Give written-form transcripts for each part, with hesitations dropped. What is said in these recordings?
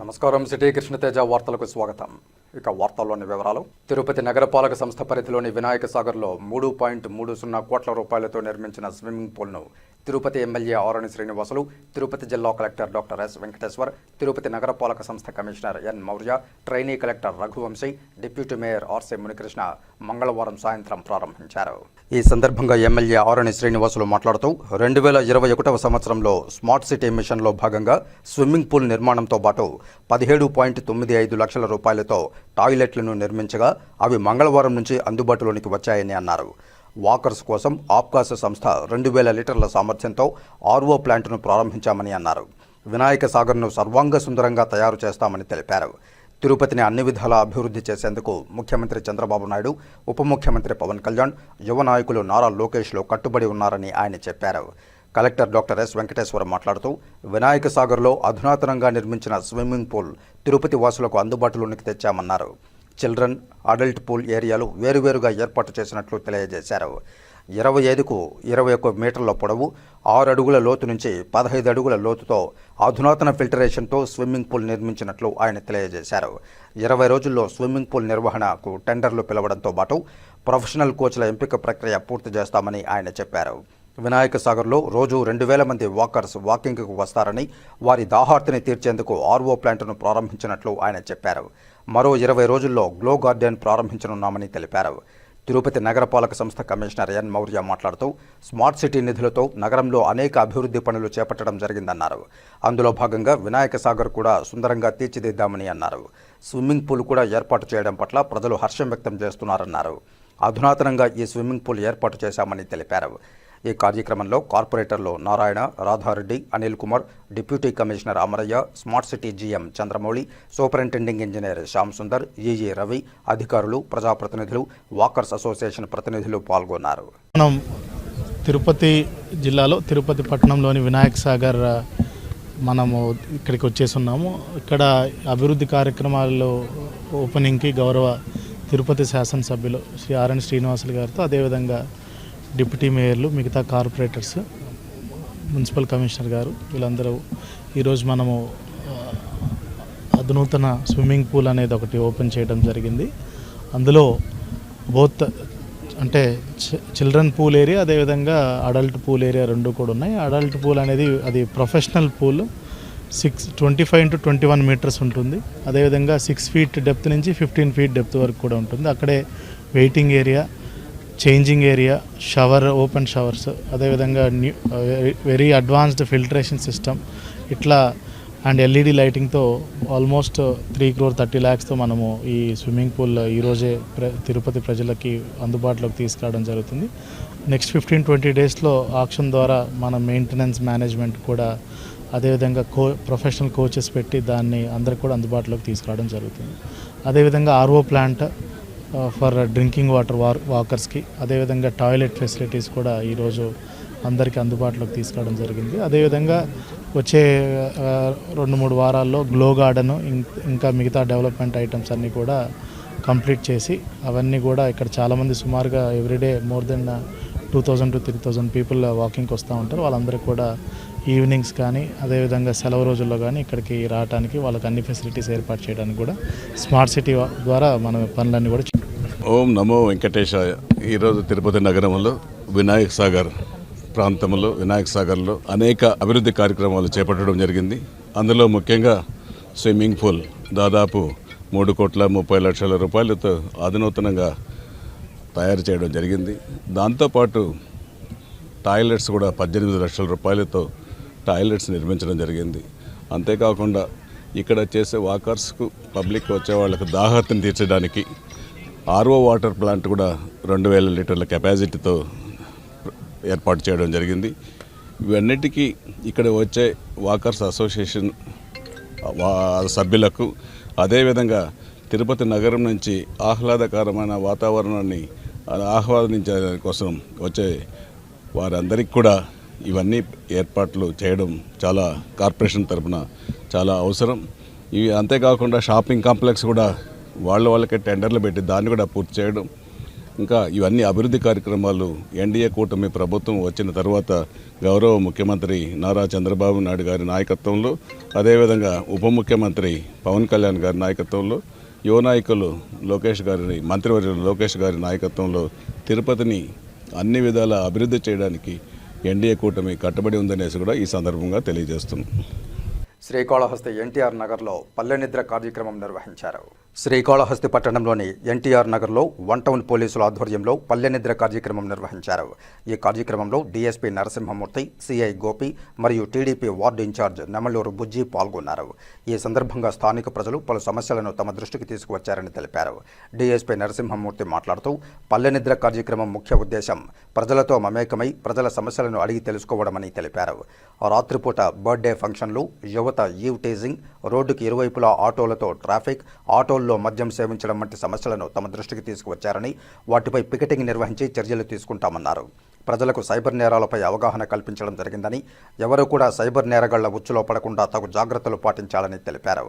నమస్కారం. సిటీ కృష్ణతేజ వార్తలకు స్వాగతం. ఇక వార్తల్లోని వివరాలు. తిరుపతి నగరపాలక సంస్థ పరిధిలోని వినాయక సాగర్లో 3.30 కోట్ల రూపాయలతో నిర్మించిన స్విమ్మింగ్ పూల్ను తిరుపతి ఎమ్మెల్యే ఆరణి శ్రీనివాసులు, తిరుపతి జిల్లా collector doctor S Venkateswar, Tirupati నగరపాలక సంస్థ commissioner N Maurya, trainee collector Raghuvamshi, deputy mayor RC Munikrishna మంగళవారం సాయంత్రం ప్రారంభించారు. ఈ సందర్భంగా ఎమ్మెల్యే ఆరణి శ్రీనివాసులు మాట్లాడుతూ 2021వ సంవత్సరంలో స్మార్ట్ సిటీ మిషన్లో భాగంగా స్విమ్మింగ్ పూల్ నిర్మాణంతో పాటు 17.95 లక్షల రూపాయలతో టాయిలెట్లను నిర్మించగా అవి మంగళవారం నుంచి అందుబాటులోనికి వచ్చాయని అన్నారు. వాకర్స్ కోసం ఆప్కాస్ సంస్థ 2000 లీటర్ల సామర్థ్యంతో ఆర్ఓ ప్లాంట్ను ప్రారంభించామని అన్నారు. వినాయక సాగర్ను సర్వాంగ సుందరంగా తయారు చేస్తామని తెలిపారు. తిరుపతిని అన్ని విధాలా అభివృద్ధి చేసేందుకు ముఖ్యమంత్రి చంద్రబాబు నాయుడు, ఉప ముఖ్యమంత్రి పవన్ కళ్యాణ్, యువ నాయకులు నారా లోకేష్లు కట్టుబడి ఉన్నారని ఆయన చెప్పారు. కలెక్టర్ డాక్టర్ ఎస్ వెంకటేశ్వర మాట్లాడుతూ వినాయక సాగర్లో అధునాతనంగా నిర్మించిన స్విమ్మింగ్ పూల్ తిరుపతి వాసులకు అందుబాటులోనికి తెచ్చామన్నారు. చిల్డ్రన్, అడల్ట్ పూల్ ఏరియాలు వేరువేరుగా ఏర్పాటు చేసినట్లు తెలియజేశారు. 25కు 21 మీటర్ల పొడవు, 6 అడుగుల లోతు నుంచి 15 అడుగుల లోతుతో అధునాతన ఫిల్టరేషన్తో స్విమ్మింగ్ పూల్ నిర్మించినట్లు ఆయన తెలియజేశారు. 20 రోజుల్లో స్విమ్మింగ్ పూల్ నిర్వహణకు టెండర్లు పిలవడంతో పాటు ప్రొఫెషనల్ కోచ్ల ఎంపిక ప్రక్రియ పూర్తి చేస్తామని ఆయన చెప్పారు. వినాయక సాగర్లో రోజు 2000 మంది వాకర్స్ వాకింగ్కు వస్తారని, వారి దాహార్తిని తీర్చేందుకు ఆర్ఓ ప్లాంట్ను ప్రారంభించినట్లు ఆయన చెప్పారు. మరో 20 రోజుల్లో గ్లో గార్డెన్ ప్రారంభించనున్నామని తెలిపారు. తిరుపతి నగరపాలక సంస్థ కమిషనర్ ఎన్ మౌర్య మాట్లాడుతూ స్మార్ట్ సిటీ నిధులతో నగరంలో అనేక అభివృద్ధి పనులు చేపట్టడం జరిగిందన్నారు. అందులో భాగంగా వినాయక సాగర్ కూడా సుందరంగా తీర్చిదిద్దామని అన్నారు. స్విమ్మింగ్ పూల్ కూడా ఏర్పాటు చేయడం పట్ల ప్రజలు హర్షం వ్యక్తం చేస్తున్నారన్నారు. అధునాతనంగా ఈ స్విమ్మింగ్ పూల్ ఏర్పాటు చేశామని తెలిపారు. ఈ కార్యక్రమంలో కార్పొరేటర్లు Narayana, Radha Reddy, Anil Kumar, deputy commissioner Amarayya, smart city GM Chandramouli, superintending engineer Shyam Sundar, EE Ravi, అధికారులు, ప్రజాప్రతినిధులు, వాకర్స్ అసోసియేషన్ ప్రతినిధులు పాల్గొన్నారు. మనం తిరుపతి జిల్లాలో తిరుపతి పట్టణంలోని వినాయక సాగర్ మనము ఇక్కడికి వచ్చేస్తున్నాము. ఇక్కడ అభివృద్ధి కార్యక్రమాల్లో ఓపెనింగ్కి గౌరవ తిరుపతి శాసనసభ్యులు శ్రీ ఆరణి శ్రీనివాసులు గారితో, అదేవిధంగా డిప్యూటీ మేయర్లు, మిగతా కార్పొరేటర్స్, మున్సిపల్ కమిషనర్ గారు, వీళ్ళందరూ ఈరోజు మనము అధునూతన స్విమ్మింగ్ పూల్ అనేది ఒకటి ఓపెన్ చేయడం జరిగింది. అందులో బోత్ అంటే చిల్డ్రన్ పూల్ ఏరియా, అదేవిధంగా అడల్ట్ పూల్ ఏరియా రెండు కూడా ఉన్నాయి. అడల్ట్ పూల్ అనేది అది ప్రొఫెషనల్ పూల్, 25 into 21 మీటర్స్ ఉంటుంది. అదేవిధంగా 6 feet డెప్త్ నుంచి 15 feet డెప్త్ వరకు కూడా ఉంటుంది. అక్కడే waiting area, changing area, shower, open showers, అదేవిధంగా వెరీ అడ్వాన్స్డ్ ఫిల్టరేషన్ సిస్టమ్ ఇట్లా అండ్ ఎల్ఈడి లైటింగ్తో ఆల్మోస్ట్ 3.30 crores మనము ఈ స్విమ్మింగ్ పూల్ ఈరోజే తిరుపతి ప్రజలకి అందుబాటులోకి తీసుకురావడం జరుగుతుంది. నెక్స్ట్ 15-20 డేస్లో ఆక్షన్ ద్వారా మన మెయింటెనెన్స్ మేనేజ్మెంట్ కూడా, అదేవిధంగా ప్రొఫెషనల్ కోచెస్ పెట్టి దాన్ని అందరికి కూడా అందుబాటులోకి తీసుకురావడం జరుగుతుంది. అదేవిధంగా RO plant for drinking water వాకర్స్కి, అదేవిధంగా టాయిలెట్ ఫెసిలిటీస్ కూడా ఈరోజు అందరికీ అందుబాటులోకి తీసుకురావడం జరిగింది. అదేవిధంగా వచ్చే 2-3 వారాల్లో గ్లో గార్డెను, ఇంకా మిగతా డెవలప్మెంట్ ఐటమ్స్ అన్నీ కూడా కంప్లీట్ చేసి అవన్నీ కూడా ఇక్కడ చాలామంది సుమారుగా everyday more than 2000 to 3000 people వాకింగ్కి వస్తూ ఉంటారు. వాళ్ళందరికీ కూడా ఈవినింగ్స్ కానీ, అదేవిధంగా సెలవు రోజుల్లో కానీ ఇక్కడికి రావడానికి వాళ్ళకి అన్ని ఫెసిలిటీస్ ఏర్పాటు చేయడానికి కూడా స్మార్ట్ సిటీ ద్వారా మన పనులన్నీ కూడా. ఓం నమో వెంకటేశాయ. ఈరోజు తిరుపతి నగరంలో వినాయక సాగర్ ప్రాంతంలో, వినాయక సాగర్లో అనేక అభివృద్ధి కార్యక్రమాలు చేపట్టడం జరిగింది. అందులో ముఖ్యంగా స్విమ్మింగ్ పూల్ దాదాపు 3.30 రూపాయలతో అధునూతనంగా తయారు చేయడం జరిగింది. దాంతోపాటు టాయిలెట్స్ కూడా 18 లక్షల రూపాయలతో టాయిలెట్స్ నిర్మించడం జరిగింది. అంతేకాకుండా ఇక్కడ చేసే వాకర్స్కు, పబ్లిక్ వచ్చే వాళ్ళకు దాహార్తిని తీర్చడానికి ఆర్ఓ వాటర్ ప్లాంట్ కూడా 2000 లీటర్ల కెపాసిటీతో ఏర్పాటు చేయడం జరిగింది. ఇవన్నిటికీ ఇక్కడ వచ్చే వాకర్స్ అసోసియేషన్ సభ్యులకు, అదేవిధంగా తిరుపతి నగరం నుంచి ఆహ్లాదకరమైన వాతావరణాన్ని ఆహ్వానించే కోసం వచ్చే వారందరికీ కూడా ఇవన్నీ ఏర్పాట్లు చేయడం చాలా కార్పొరేషన్ తరఫున చాలా అవసరం. ఇవి అంతేకాకుండా షాపింగ్ కాంప్లెక్స్ కూడా వాళ్ళకే టెండర్లు పెట్టి దాన్ని కూడా పూర్తి చేయడం, ఇంకా ఇవన్నీ అభివృద్ధి కార్యక్రమాలు ఎన్డీఏ కూటమి ప్రభుత్వం వచ్చిన తర్వాత గౌరవ ముఖ్యమంత్రి నారా చంద్రబాబు నాయుడు గారి నాయకత్వంలో, అదేవిధంగా ఉప ముఖ్యమంత్రి పవన్ కళ్యాణ్ గారి నాయకత్వంలో, యువ నాయకులు మంత్రివర్యులు లోకేష్ గారి నాయకత్వంలో తిరుపతిని అన్ని విధాల అభివృద్ధి చేయడానికి ఎన్డీఏ కూటమి కట్టుబడి ఉందనేసి కూడా ఈ సందర్భంగా తెలియజేస్తున్నాం. శ్రీకాళహస్తి ఎన్టీఆర్ నగర్లో పల్లె నిద్ర కార్యక్రమం నిర్వహించారు. శ్రీకాళహస్తి పట్టణంలోని ఎన్టీఆర్ నగర్లో 1 టౌన్ పోలీసుల ఆధ్వర్యంలో పల్లె నిద్ర కార్యక్రమం నిర్వహించారు. ఈ కార్యక్రమంలో డీఎస్పీ నరసింహమూర్తి, సిఐ గోపి మరియు టీడీపీ వార్డు ఇన్ఛార్జ్ నెమలూరు బుజ్జి పాల్గొన్నారు. ఈ సందర్భంగా స్థానిక ప్రజలు పలు సమస్యలను తమ దృష్టికి తీసుకువచ్చారని తెలిపారు. డీఎస్పీ నరసింహమూర్తి మాట్లాడుతూ పల్లె నిద్ర కార్యక్రమం ముఖ్య ఉద్దేశం ప్రజలతో మమేకమై ప్రజల సమస్యలను అడిగి తెలుసుకోవడమని తెలిపారు. రాత్రిపూట బర్త్డే ఫంక్షన్లు, యువత ఈవ్ టీజింగ్, రోడ్డుకి ఇరువైపులా ఆటోలతో ట్రాఫిక్, ఆటోల్లో మద్యం సేవించడం వంటి సమస్యలను తమ దృష్టికి తీసుకువచ్చారని, వాటిపై పికెటింగ్ నిర్వహించి చర్యలు తీసుకుంటామన్నారు. ప్రజలకు సైబర్ నేరాలపై అవగాహన కల్పించడం జరిగిందని, ఎవరూ కూడా సైబర్ నేరగాళ్ల ఉచ్చులో పడకుండా తగు జాగ్రత్తలు పాటించాలని తెలిపారు.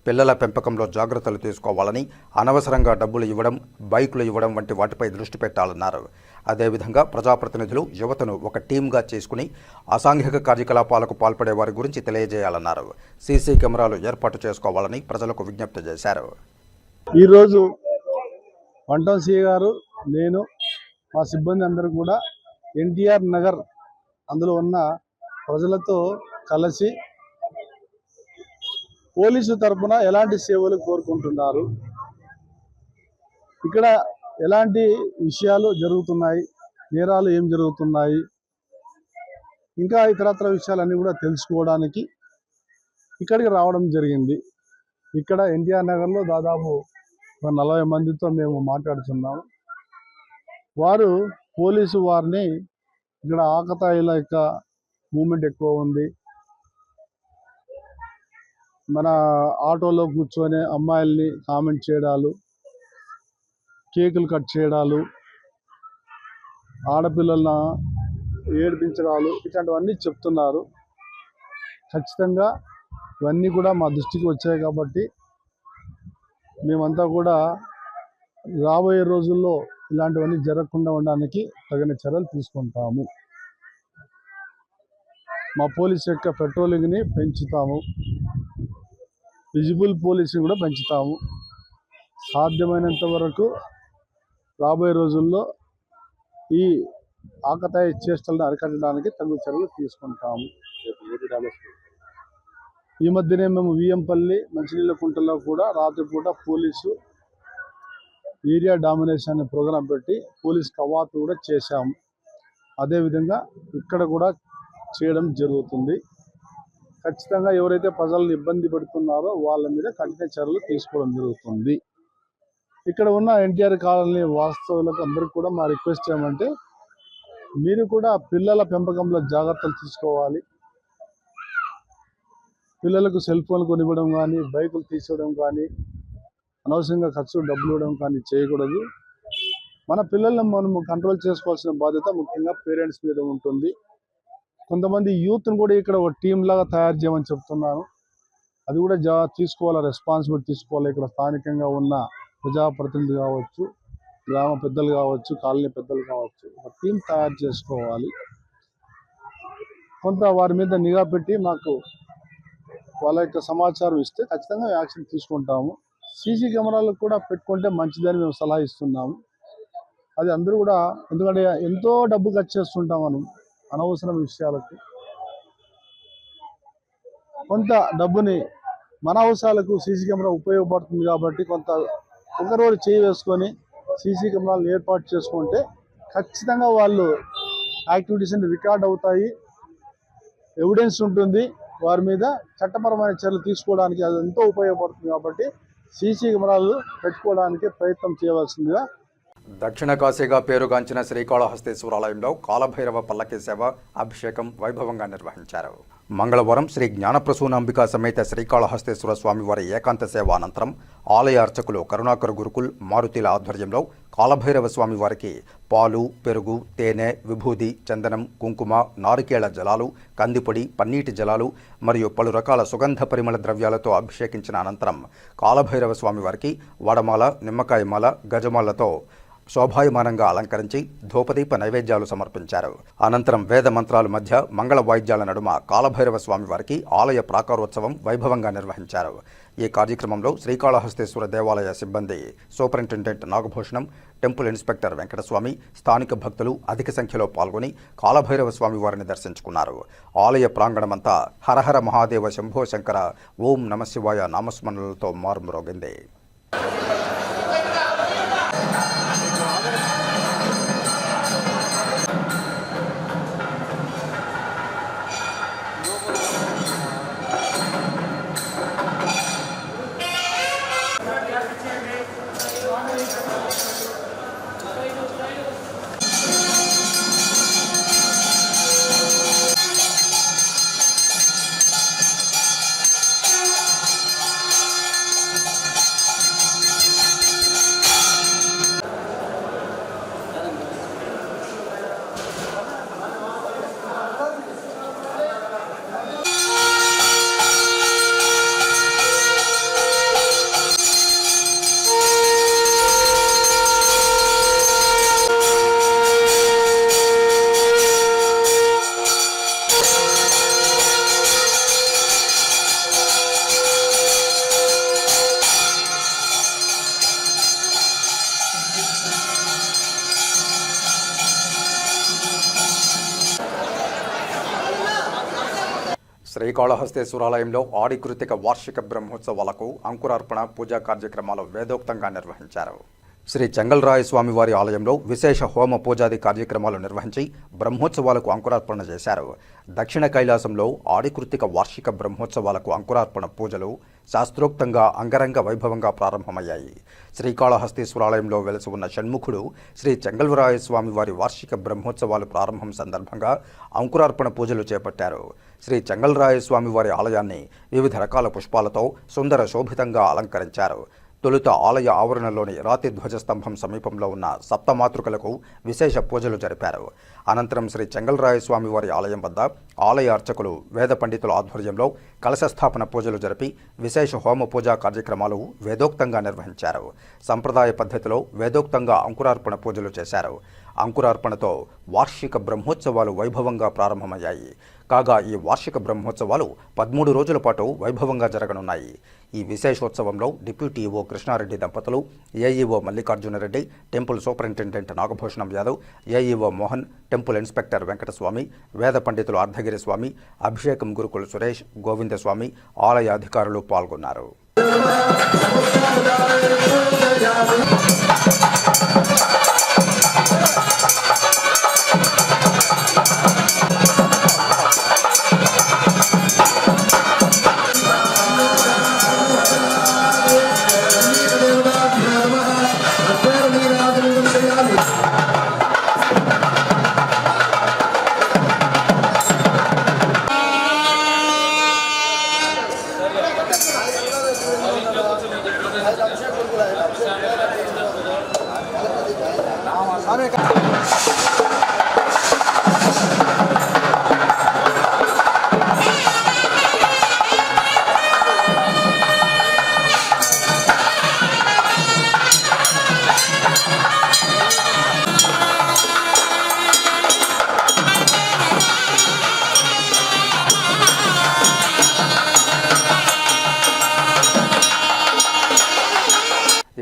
పిల్లల పెంపకంలో జాగ్రత్తలు తీసుకోవాలని, అనవసరంగా డబ్బులు ఇవ్వడం, బైకులు ఇవ్వడం వంటి వాటిపై దృష్టి పెట్టాలన్నారు. అదేవిధంగా ప్రజాప్రతినిధులు యువతను ఒక టీమ్గా చేసుకుని అసాంఘిక కార్యకలాపాలకు పాల్పడే వారి గురించి తెలియజేయాలన్నారు. సీసీ కెమెరాలు ఏర్పాటు చేసుకోవాలని ప్రజలకు విజ్ఞప్తి చేశారు. ఈరోజు 1 టౌన్ సిఐ గారు, నేను, మా సిబ్బంది అందరూ కూడా ఎన్టీఆర్ నగర్ అందులో ఉన్న ప్రజలతో కలిసి పోలీసు తరఫున ఎలాంటి సేవలు కోరుకుంటున్నారు, ఇక్కడ ఎలాంటి విషయాలు జరుగుతున్నాయి, నేరాలు ఏం జరుగుతున్నాయి, ఇంకా ఇతరత్ర విషయాలన్నీ కూడా తెలుసుకోవడానికి ఇక్కడికి రావడం జరిగింది. ఇక్కడ ఎన్టీఆర్ నగర్లో దాదాపు 40 మందితో మేము మాట్లాడుతున్నాము. వారు పోలీసు వారిని ఇక్కడ ఆకతాయిల యొక్క మూమెంట్ ఎక్కువ ఉంది, మన ఆటోలో కూర్చొని అమ్మాయిల్ని కామెంట్ చేయడాలు, కేకులు కట్ చేయడాలు, ఆడపిల్లలను ఏడిపించడాలు, ఇట్లాంటివన్నీ చెప్తున్నారు. ఖచ్చితంగా ఇవన్నీ కూడా మా దృష్టికి వచ్చాయి కాబట్టి మేమంతా కూడా రాబోయే రోజుల్లో ఇలాంటివన్నీ జరగకుండా ఉండడానికి తగిన చర్యలు తీసుకుంటాము. మా పోలీస్ యొక్క పెట్రోలింగ్ని పెంచుతాము, విజిబుల్ పోలీసింగ్ కూడా పెంచుతాము. సాధ్యమైనంత వరకు రాబోయే రోజుల్లో ఈ ఆకతాయి చేష్టలను అరికట్టడానికి తగు చర్యలు తీసుకుంటాము. ఈ మధ్యనే మేము విఎంపల్లి, మంచినీళ్ళ కుంటలో కూడా రాత్రిపూట పోలీసు ఏరియా డామినేషన్ అనే ప్రోగ్రాం పెట్టి పోలీస్ కవాతు కూడా చేశాము. అదేవిధంగా ఇక్కడ కూడా చేయడం జరుగుతుంది. ఖచ్చితంగా ఎవరైతే ప్రజలను ఇబ్బంది పెడుతున్నారో వాళ్ళ మీద కఠిన చర్యలు తీసుకోవడం జరుగుతుంది. ఇక్కడ ఉన్న ఎన్టీఆర్ కాలనీ వాస్తవులకు అందరికీ కూడా మా రిక్వెస్ట్ ఏమంటే, మీరు కూడా పిల్లల పెంపకంలో జాగ్రత్తలు తీసుకోవాలి. పిల్లలకు సెల్ ఫోన్ కొనివ్వడం కానీ, బైకులు తీసుకోవడం కానీ, అనవసరంగా ఖర్చు డబ్బులు ఇవ్వడం కానీ చేయకూడదు. మన పిల్లలను మనం కంట్రోల్ చేసుకోవాల్సిన బాధ్యత ముఖ్యంగా పేరెంట్స్ మీద ఉంటుంది. కొంతమంది యూత్ను కూడా ఇక్కడ ఒక టీం లాగా తయారు చేయమని చెప్తున్నాను. అది కూడా తీసుకోవాలి, రెస్పాన్సిబిలిటీ తీసుకోవాలి. ఇక్కడ స్థానికంగా ఉన్న ప్రజాప్రతినిధులు కావచ్చు, గ్రామ పెద్దలు కావచ్చు, కాలనీ పెద్దలు కావచ్చు, ఒక టీం తయారు చేసుకోవాలి. కొంత వారి మీద నిఘా పెట్టి మాకు వాళ్ళ యొక్క సమాచారం ఇస్తే ఖచ్చితంగా యాక్షన్ తీసుకుంటాము. సీసీ కెమెరాలు కూడా పెట్టుకుంటే మంచిదని మేము సలహా ఇస్తున్నాము. అది అందరూ కూడా, ఎందుకంటే ఎంతో డబ్బు ఖర్చు చేస్తుంటాం మనం అనవసరం విషయాలకు. కొంత డబ్బుని మన అవసరాలకు సీసీ కెమెరా ఉపయోగపడుతుంది కాబట్టి కొంత ఒకరోజు చేయి వేసుకొని సీసీ కెమెరాలు ఏర్పాటు చేసుకుంటే ఖచ్చితంగా వాళ్ళు యాక్టివిటీస్ అన్ని రికార్డ్ అవుతాయి, ఎవిడెన్స్ ఉంటుంది, వారి మీద చట్టపరమైన చర్యలు తీసుకోవడానికి అది ఎంతో ఉపయోగపడుతుంది. కాబట్టి సీసీ కెమెరాలు పెట్టుకోవడానికి ప్రయత్నం చేయవలసిందిగా. దక్షిణ కాశీగా పేరుగాంచిన శ్రీకాళహస్తీశ్వరాలయంలో కాలభైరవ పల్లకి సేవ, అభిషేకం వైభవంగా నిర్వహించారు. మంగళవారం శ్రీ జ్ఞానప్రసూనాంబికా సమేత శ్రీకాళహస్తీశ్వర స్వామివారి ఏకాంత సేవ అనంతరం ఆలయ అర్చకులు కరుణాకర్ గురుకుల్, మారుతిల ఆధ్వర్యంలో కాలభైరవ స్వామి వారికి పాలు, పెరుగు, తేనె, విభూది, చందనం, కుంకుమ, నారికేళ జలాలు, కందిపొడి, పన్నీటి జలాలు మరియు పలు రకాల సుగంధ పరిమళ ద్రవ్యాలతో అభిషేకించిన అనంతరం కాలభైరవ స్వామి వారికి వడమాల, నిమ్మకాయ మాల, గజమాలతో శోభాయమానంగా అలంకరించి ధూపదీప నైవేద్యాలు సమర్పించారు. అనంతరం వేద మంత్రాల మధ్య మంగళ వాయిద్యాల నడుమ కాలభైరవ స్వామి వారికి ఆలయ ప్రాకారోత్సవం వైభవంగా నిర్వహించారు. ఈ కార్యక్రమంలో శ్రీకాళహస్తేశ్వర దేవాలయ సిబ్బంది, superintendent Nagabhushanam, temple inspector Venkataswamy, స్థానిక భక్తులు అధిక సంఖ్యలో పాల్గొని కాలభైరవ స్వామి వారిని దర్శించుకున్నారు. ఆలయ ప్రాంగణమంతా హరహర మహాదేవ శంభో శంకర ఓం నమశివాయ నామస్మరణలతో మారుమ్రోగింది. శ్రీకాళహస్తేశ్వరాలయంలో ఆడి కృతిక వార్షిక బ్రహ్మోత్సవాలకు అంకురార్పణ పూజా కార్యక్రమాలు వేదోక్తంగా నిర్వహించారు. శ్రీ చెంగల్రాయ స్వామివారి ఆలయంలో విశేష హోమ పూజాది కార్యక్రమాలు నిర్వహించి బ్రహ్మోత్సవాలకు అంకురార్పణ చేశారు. దక్షిణ కైలాసంలో ఆడికృతిక వార్షిక బ్రహ్మోత్సవాలకు అంకురార్పణ పూజలు శాస్త్రోక్తంగా అంగరంగ వైభవంగా ప్రారంభమయ్యాయి. శ్రీకాళహస్తీశ్వరాలయంలో వెలసి ఉన్న షణ్ముఖుడు శ్రీ చెంగల్రాయ స్వామివారి వార్షిక బ్రహ్మోత్సవాలు ప్రారంభం సందర్భంగా అంకురార్పణ పూజలు చేపట్టారు. శ్రీ చెంగల్రాయ స్వామివారి ఆలయాన్ని వివిధ రకాల పుష్పాలతో సుందర శోభితంగా అలంకరించారు. తొలుత ఆలయ ఆవరణలోని రాతి ధ్వజస్తంభం సమీపంలో ఉన్న సప్తమాతృకలకు విశేష పూజలు జరిపారు. అనంతరం శ్రీ చెంగల్రాయ స్వామివారి ఆలయం వద్ద ఆలయ అర్చకులు, వేద పండితుల ఆధ్వర్యంలో కలశస్థాపన పూజలు జరిపి విశేష హోమ పూజా కార్యక్రమాలు వేదోక్తంగా నిర్వహించారు. సంప్రదాయ పద్ధతిలో వేదోక్తంగా అంకురార్పణ పూజలు చేశారు. అంకురార్పణతో వార్షిక బ్రహ్మోత్సవాలు వైభవంగా ప్రారంభమయ్యాయి. కాగా ఈ వార్షిక బ్రహ్మోత్సవాలు 13 రోజుల పాటు వైభవంగా జరగనున్నాయి. ఈ విశేషోత్సవంలో డిప్యూటీ ఈవో కృష్ణారెడ్డి దంపతులు, AEO Mallikarjuna Reddy, temple superintendent Nagabhushanam Yadav, AEO Mohan, temple inspector Venkataswamy, వేద పండితులు అర్ధగిరి స్వామి, అభిషేకం గురుకులు సురేష్, గోవిందస్వామి, ఆలయ అధికారులు పాల్గొన్నారు.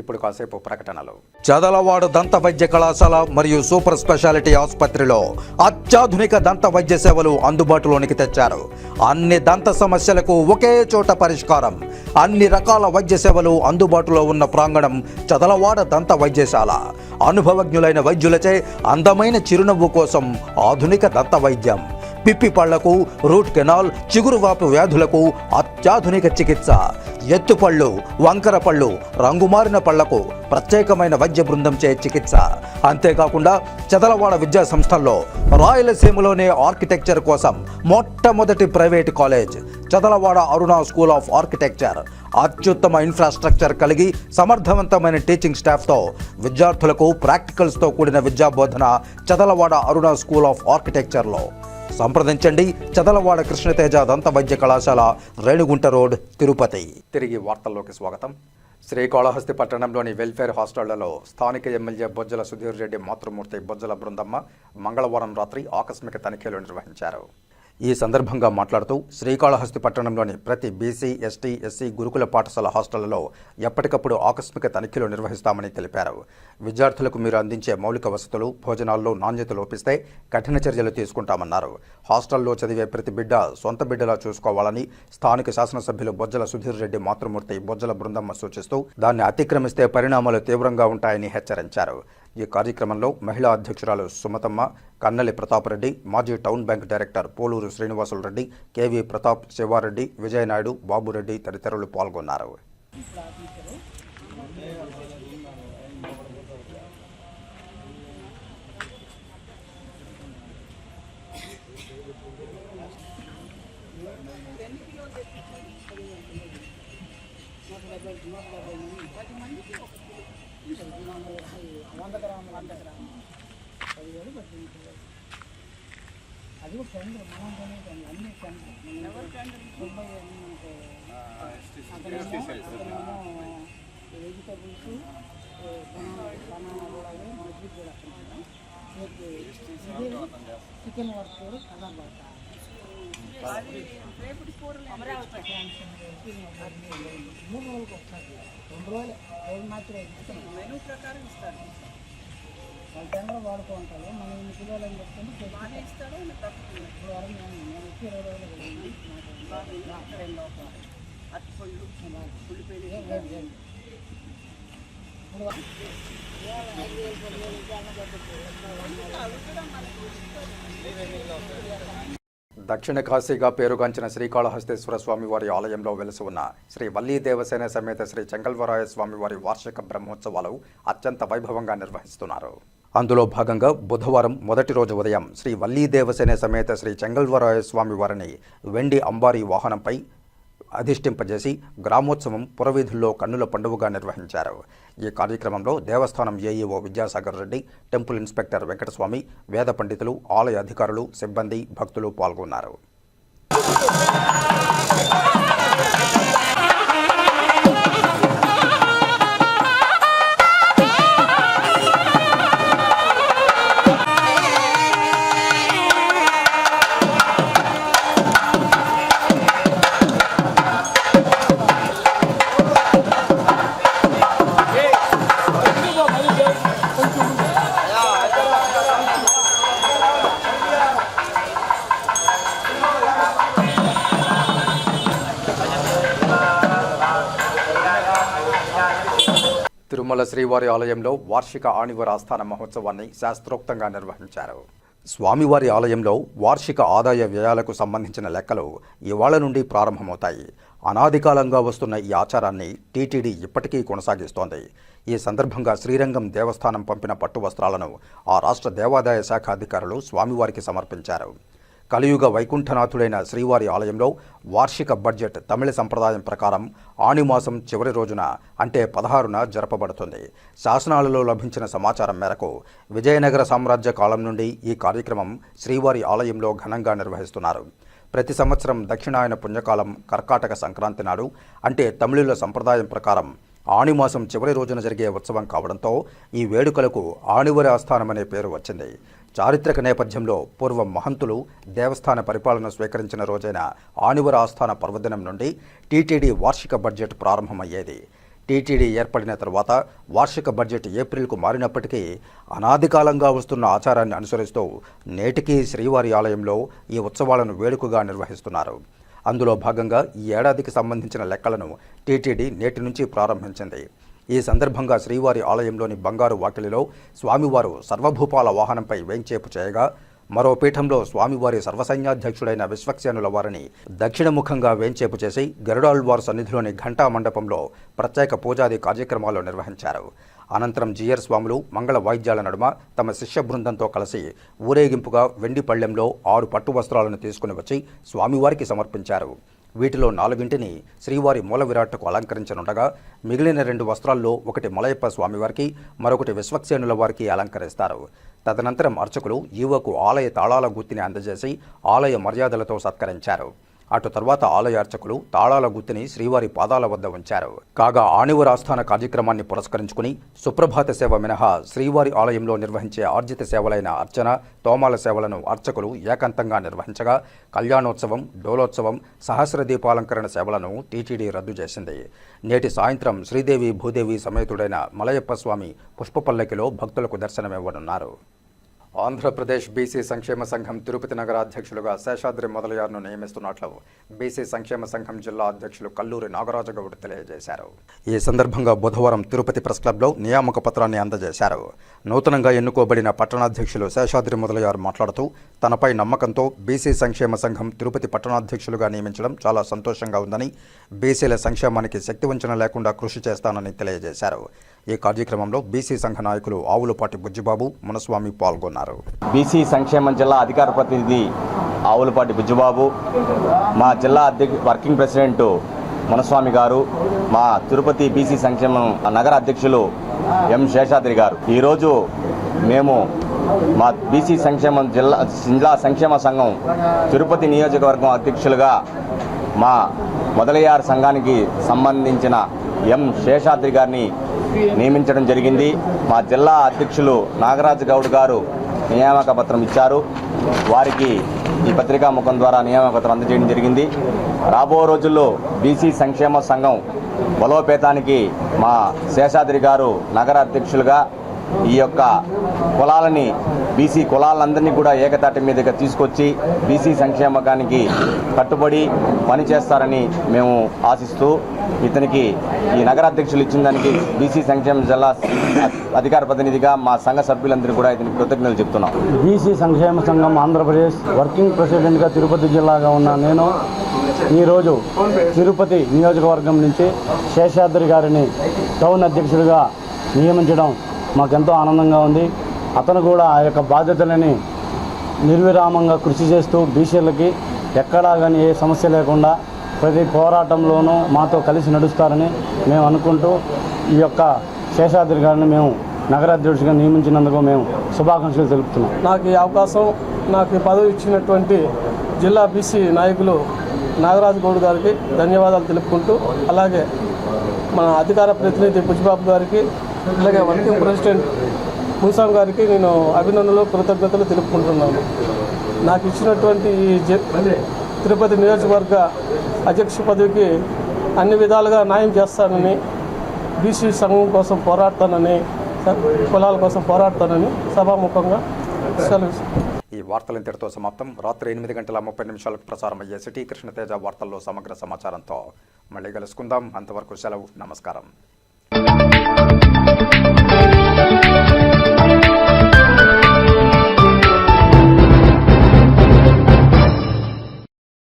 ఇప్పుడు కాసేపు ప్రకటనలు. చదలవాడ దంత వైద్య కళాశాల మరియు సూపర్ స్పెషాలిటీ ఆసుపత్రిలో అత్యాధునిక దంత వైద్య సేవలు అందుబాటులోనికి తెచ్చారు. అన్ని దంత సమస్యలకు ఒకే చోట పరిష్కారం. అన్ని రకాల వైద్య సేవలు అందుబాటులో ఉన్న ప్రాంగణం చదలవాడ దంత వైద్యశాల. అనుభవజ్ఞులైన వైద్యులచే అందమైన చిరునవ్వు కోసం ఆధునిక దంత వైద్యం. పిప్పి పళ్లకు, రూట్ కెనాల్, చిగురువాపు వ్యాధులకు అత్యాధునిక చికిత్స. ఎత్తుపళ్ళు, వంకర పళ్ళు, రంగుమారిన పళ్లకు ప్రత్యేకమైన వైద్య బృందం చే చికిత్స. అంతేకాకుండా చదలవాడ విద్యా సంస్థల్లో రాయలసీమలోనే ఆర్కిటెక్చర్ కోసం మొట్టమొదటి private college Chadalavada Aruna school of architecture. అత్యుత్తమ ఇన్ఫ్రాస్ట్రక్చర్ కలిగి సమర్థవంతమైన టీచింగ్ స్టాఫ్తో విద్యార్థులకు ప్రాక్టికల్స్తో కూడిన విద్యా బోధన చదలవాడ అరుణ స్కూల్ ఆఫ్ ఆర్కిటెక్చర్లో. సంప్రదించండి చదలవాడ కృష్ణతేజ దంత వైద్య కళాశాల, రేణిగుంట రోడ్, తిరుపతి. తిరిగి వార్తల్లోకి స్వాగతం. శ్రీకాళహస్తి పట్టణంలోని వెల్ఫేర్ హాస్టళ్లలో స్థానిక ఎమ్మెల్యే బొజ్జల సుధీర్ రెడ్డి మాతృమూర్తి బొజ్జల బృందమ్మ మంగళవారం రాత్రి ఆకస్మిక తనిఖీలు నిర్వహించారు. ఈ సందర్భంగా మాట్లాడుతూ శ్రీకాళహస్తి పట్టణంలోని ప్రతి బీసీ, ఎస్టీ, ఎస్సీ గురుకుల పాఠశాల హాస్టళ్లలో ఎప్పటికప్పుడు ఆకస్మిక తనిఖీలు నిర్వహిస్తామని తెలిపారు. విద్యార్థులకు మీరు అందించే మౌలిక వసతులు, భోజనాల్లో నాణ్యత లోపిస్తే కఠిన చర్యలు తీసుకుంటామన్నారు. హాస్టల్లో చదివే ప్రతి బిడ్డ సొంత బిడ్డలా చూసుకోవాలని స్థానిక శాసనసభ్యులు బొజ్జల సుధీర్ రెడ్డి మాతృమూర్తి బొజ్జల బృందమ్మ సూచిస్తూ దాన్ని అతిక్రమిస్తే పరిణామాలు తీవ్రంగా ఉంటాయని హెచ్చరించారు. ఈ కార్యక్రమంలో మహిళా అధ్యక్షురాలు సుమతమ్మ, కన్నెలి ప్రతాపరెడ్డి, మాజీ town bank director Poluru Srinivasulu Reddy, KV Pratap, Sivareddy, Vijayanaidu, Babureddy తదితరులు పాల్గొన్నారు. అది టెండర్ మనం అన్ని టెండర్ ఎవరు టెండర్ వెజిటబుల్స్ బనానా కూడా మజ్జిగ కూడా చికెన్ వర్క్ కూడా కదా మూడు రోజులకు ఒకసారి 2 రోజులు మాత్రమే మెనూ ప్రకారం ఇస్తారు. వాళ్ళు టెండర్ వాడుకుంటారు. మనం ఇన్ని కిలోలు అని చెప్తుంటే బాగానే ఇస్తాడు. ఇప్పుడు వరకు నేను వచ్చి 20 రోజులు అట్టుపళ్ళు ఉల్లిపాయలు దక్షిణ కాశీగా పేరుగాంచిన శ్రీకాళహస్తేశ్వర స్వామివారి ఆలయంలో వెలసి ఉన్న శ్రీ వల్లీ దేవసేన సమేత శ్రీ చెంగల్వరాయ స్వామివారి వార్షిక బ్రహ్మోత్సవాలు అత్యంత వైభవంగా నిర్వహిస్తున్నారు. అందులో భాగంగా బుధవారం మొదటి రోజు ఉదయం శ్రీ వల్లీ దేవసేన సమేత శ్రీ చెంగల్వరాయ స్వామివారిని వెండి అంబారీ వాహనంపై అధిష్ఠింపజేసి గ్రామోత్సవం పురవీధుల్లో కన్నుల పండుగగా నిర్వహించారు. ఈ కార్యక్రమంలో దేవస్థానం AEO Vidyasagar Reddy, temple inspector Venkataswamy, వేద పండితులు, ఆలయ అధికారులు, సిబ్బంది, భక్తులు పాల్గొన్నారు. తిరుమల శ్రీవారి ఆలయంలో వార్షిక ఆణివర ఆస్థాన మహోత్సవాన్ని శాస్త్రోక్తంగా నిర్వహించారు. స్వామివారి ఆలయంలో వార్షిక ఆదాయ వ్యయాలకు సంబంధించిన లెక్కలు ఇవాళ నుండి ప్రారంభమవుతాయి. అనాది కాలంగా వస్తున్న ఈ ఆచారాన్ని టీటీడీ ఇప్పటికీ కొనసాగిస్తోంది. ఈ సందర్భంగా శ్రీరంగం దేవస్థానం పంపిన పట్టు వస్త్రాలను ఆ రాష్ట్ర దేవాదాయ శాఖ అధికారులు స్వామివారికి సమర్పించారు. కలియుగ వైకుంఠనాథుడైన శ్రీవారి ఆలయంలో వార్షిక బడ్జెట్ తమిళ సంప్రదాయం ప్రకారం ఆణిమాసం చివరి రోజున అంటే 16న జరపబడుతుంది. శాసనాలలో లభించిన సమాచారం మేరకు విజయనగర సామ్రాజ్య కాలం నుండి ఈ కార్యక్రమం శ్రీవారి ఆలయంలో ఘనంగా నిర్వహిస్తున్నారు. ప్రతి సంవత్సరం దక్షిణాయన పుణ్యకాలం కర్కాటక సంక్రాంతి నాడు అంటే తమిళుల సంప్రదాయం ప్రకారం ఆణిమాసం చివరి రోజున జరిగే ఉత్సవం కావడంతో ఈ వేడుకలకు ఆణివర ఆస్థానం అనే పేరు వచ్చింది. చారిత్రక నేపథ్యంలో పూర్వం మహంతులు దేవస్థాన పరిపాలన స్వీకరించిన రోజైన ఆణివర ఆస్థాన పర్వదినం నుండి టీటీడీ వార్షిక బడ్జెట్ ప్రారంభమయ్యేది. టీటీడీ ఏర్పడిన తర్వాత వార్షిక బడ్జెట్ ఏప్రిల్కు మారినప్పటికీ అనాది కాలంగా వస్తున్న ఆచారాన్ని అనుసరిస్తూ నేటికీ శ్రీవారి ఆలయంలో ఈ ఉత్సవాలను వేడుకగా నిర్వహిస్తున్నారు. అందులో భాగంగా ఈ ఏడాదికి సంబంధించిన లెక్కలను టీటీడీ నేటి నుంచి ప్రారంభించింది. ఈ సందర్భంగా శ్రీవారి ఆలయంలోని బంగారు వాకిలిలో స్వామివారు సర్వభూపాల వాహనంపై వేంచేపు చేయగా మరో పీఠంలో స్వామివారి సర్వసైన్యాధ్యక్షుడైన విశ్వక్సేనుల వారిని దక్షిణముఖంగా వేంచేపు చేసి గరుడాళ్వార్ సన్నిధిలోని ఘంటా మండపంలో ప్రత్యేక పూజాది కార్యక్రమాలు నిర్వహించారు. అనంతరం జీయర్ స్వాములు మంగళ వాయిద్యాల నడుమ తమ శిష్య బృందంతో కలిసి ఊరేగింపుగా వెండి పళ్ళెంలో 6 పట్టు వస్త్రాలను తీసుకుని వచ్చి స్వామివారికి సమర్పించారు. వీటిలో 4ంటిని శ్రీవారి మూల విరాట్కు అలంకరించనుండగా మిగిలిన 2 వస్త్రాల్లో ఒకటి మలయప్ప స్వామివారికి, మరొకటి విశ్వక్సేనుల వారికి అలంకరిస్తారు. తదనంతరం అర్చకులు ఈవోకు ఆలయ తాళాల గుత్తిని అందజేసి ఆలయ మర్యాదలతో సత్కరించారు. అటు తర్వాత ఆలయ అర్చకులు తాళాల గుత్తిని శ్రీవారి పాదాల వద్ద ఉంచారు. కాగా ఆణివరాస్థాన కార్యక్రమాన్ని పురస్కరించుకుని సుప్రభాత సేవ మినహా శ్రీవారి ఆలయంలో నిర్వహించే ఆర్జిత సేవలైన అర్చన, తోమాల సేవలను అర్చకులు ఏకాంతంగా నిర్వహించగా కళ్యాణోత్సవం, డోలోత్సవం, సహస్ర దీపాలంకరణ సేవలను టీటీడీ రద్దు చేసింది. నేటి సాయంత్రం శ్రీదేవి భూదేవి సమేతుడైన మలయప్ప స్వామి పుష్పపల్లకిలో భక్తులకు దర్శనమివ్వనున్నారు. ఆంధ్రప్రదేశ్ బీసీ సంక్షేమ సంఘం తిరుపతి నగర అధ్యక్షులుగా శేషాద్రి మొదలయార్ను నియమిస్తున్నట్లు బీసీ సంక్షేమ సంఘం జిల్లా అధ్యక్షులు కల్లూరి నాగరాజగౌడ్ తెలియజేశారు. ఈ సందర్భంగా బుధవారం తిరుపతి ప్రెస్ క్లబ్లో నియామక పత్రాన్ని అందజేశారు. నూతనంగా ఎన్నుకోబడిన పట్టణాధ్యక్షులు శేషాద్రి మొదలయార్ మాట్లాడుతూ తనపై నమ్మకంతో బీసీ సంక్షేమ సంఘం తిరుపతి పట్టణాధ్యక్షులుగా నియమించడం చాలా సంతోషంగా ఉందని, బీసీల సంక్షేమానికి శక్తివంచన లేకుండా కృషి చేస్తానని తెలియజేశారు. ఈ కార్యక్రమంలో బీసీ సంఘ నాయకులు ఆవులపాటి బుజ్జిబాబు, మునస్వామి పాల్గొన్నారు. బీసీ సంక్షేమ జిల్లా అధికార ప్రతినిధి ఆవులపాటి బుజ్జిబాబు, మా జిల్లా వర్కింగ్ ప్రెసిడెంట్ మునస్వామి గారు, మా తిరుపతి బీసీ సంక్షేమ నగర అధ్యక్షులు ఎం శేషాద్రి గారు. ఈరోజు మేము మా బీసీ సంక్షేమ జిల్లా సంక్షేమ సంఘం తిరుపతి నియోజకవర్గం అధ్యక్షులుగా మా మొదలయ్యారు సంఘానికి సంబంధించిన ఎం శేషాద్రి గారిని నియమించడం జరిగింది. మా జిల్లా అధ్యక్షులు నాగరాజు గౌడ్ గారు నియామక పత్రం ఇచ్చారు. వారికి ఈ పత్రికా ముఖం ద్వారా నియామక పత్రం అందజేయడం జరిగింది. రాబో రోజుల్లో బీసీ సంక్షేమ సంఘం బలోపేతానికి మా శేషాద్రి గారు నగర అధ్యక్షులుగా ఈ యొక్క కులాలని, బీసీ కులాలందరినీ కూడా ఏకతాటి మీదుగా తీసుకొచ్చి బీసీ సంక్షేమకానికి కట్టుబడి పనిచేస్తారని మేము ఆశిస్తూ ఇతనికి ఈ నగర అధ్యక్షులు ఇచ్చిన దానికి బీసీ సంక్షేమ జిల్లా అధికార ప్రతినిధిగా మా సంఘ సభ్యులందరూ కూడా ఇతనికి కృతజ్ఞతలు చెప్తున్నాం. బీసీ సంక్షేమ సంఘం ఆంధ్రప్రదేశ్ వర్కింగ్ ప్రెసిడెంట్గా తిరుపతి జిల్లాగా ఉన్న నేను ఈరోజు తిరుపతి నియోజకవర్గం నుంచి శేషాద్రి గారిని టౌన్ అధ్యక్షుడిగా నియమించడం మాకెంతో ఆనందంగా ఉంది. అతను కూడా ఆ యొక్క బాధ్యతలని నిర్విరామంగా కృషి చేస్తూ బీసీలకి ఎక్కడా కానీ ఏ సమస్య లేకుండా ప్రతి పోరాటంలోనూ మాతో కలిసి నడుస్తారని మేము అనుకుంటూ ఈ యొక్క శేషాద్రి గారిని మేము నగరాధ్యక్షుడిగా నియమించినందుకు మేము శుభాకాంక్షలు తెలుపుతున్నాం. నాకు ఈ అవకాశం, నాకు ఈ పదవి ఇచ్చినటువంటి జిల్లా బీసీ నాయకులు నాగరాజు గౌడ్ గారికి ధన్యవాదాలు తెలుపుకుంటూ, అలాగే మన అధికార ప్రతినిధి బుజ్జిబాబు గారికి, అలాగే వర్కింగ్ ప్రెసిడెంట్ మున్సాం గారికి నేను అభినందనలు, కృతజ్ఞతలు తెలుపుకుంటున్నాను. నాకు ఇచ్చినటువంటి ఈ తిరుపతి నియోజకవర్గ అధ్యక్ష పదవికి అన్ని విధాలుగా న్యాయం చేస్తానని, బీసీ సంఘం కోసం పోరాడతానని, కులాల కోసం పోరాడతానని సభాముఖంగా సెలవు. ఈ వార్తలు ఇంతటితో సమాప్తం. రాత్రి 8:30 ప్రసారం అయ్యే సిటీ కృష్ణతేజ వార్తల్లో సమగ్ర సమాచారంతో మళ్ళీ కలుసుకుందాం. అంతవరకు సెలవు. నమస్కారం.